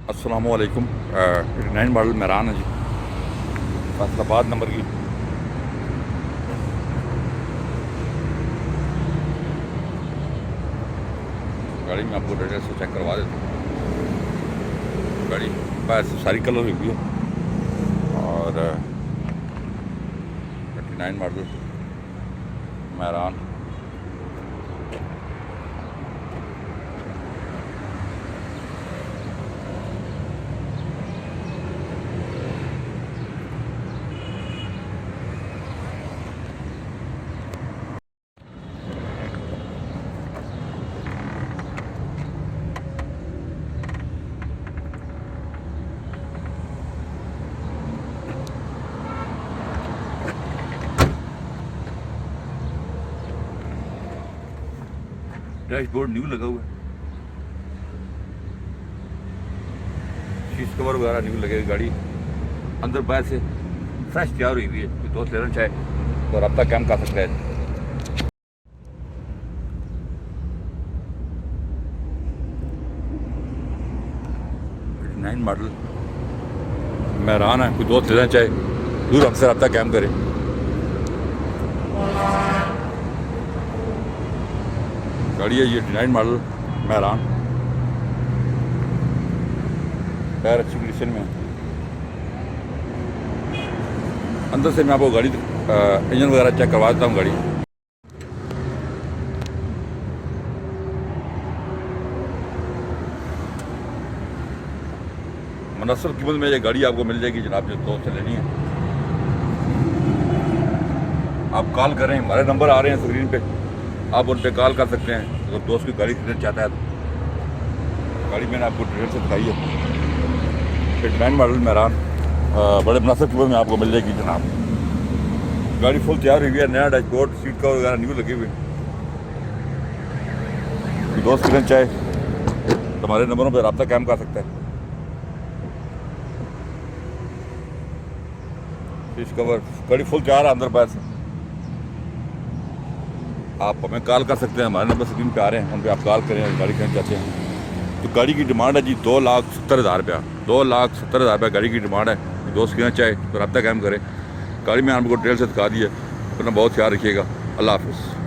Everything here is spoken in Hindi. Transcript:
अस्सलामुअलैकुम। 9 मॉडल मेहरान है जी, फैसलाबाद नंबर की। गाड़ी में आपको डिटेल से चेक करवा देता हूँ। गाड़ी बस सारी कलर हुई है और 39 मॉडल मेहरान। डैशबोर्ड न्यू लगा हुआ है, शीट कवर वगैरह न्यू लगेगी। गाड़ी अंदर बाहर से फ्रेश तैयार हुई हुई है। कोई दोस्त लेना चाहे तो रब्ता कैम कर सकता है। 9 मॉडल मेहरान है। कोई दोस्त लेना चाहे दूर हमसे रब्ता कैम करे। गाड़ी है ये 9 मॉडल मेहरान, टायर अच्छी कंडीशन में है। अंदर से मैं आपको गाड़ी इंजन वगैरह चेक करवा देता हूँ। गाड़ी मुनासिब कीमत में ये गाड़ी आपको मिल जाएगी जनाब। जो दोस्त से लेनी है आप कॉल करें, हमारे नंबर आ रहे हैं स्क्रीन पे, आप उन पर कॉल कर सकते हैं। अगर दोस्त की गाड़ी खरीदना चाहता है तो गाड़ी मैंने आपको डिटेल से दिखाई है। 9 मॉडल मेहरान बड़े मुनासिब कीमत में आपको मिल जाएगी जनाब। गाड़ी फुल तैयार हुई है, नया डैशबोर्ड, सीट कवर वगैरह न्यू लगी हुई है। दोस्त खरीदना चाहे तो हमारे नंबरों पर रब्ता कायम कर सकता है। सीट कवर गाड़ी फुल तैयार है अंदर बाहर से। आप हमें कॉल कर सकते हैं, हमारे नंबर स्क्रीन पे आ रहे हैं, उन पर आप कॉल करें। गाड़ी खरीदना चाहते हैं तो गाड़ी की डिमांड है जी 2,70,000 रुपया। 2,70,000 रुपया गाड़ी की डिमांड है। दोस्त खरीदना चाहे तो रब्ता कायम करें। गाड़ी में आपको डिटेल से दिखा दी है। अपना बहुत ख्याल रखिएगा। अल्लाह हाफिज़।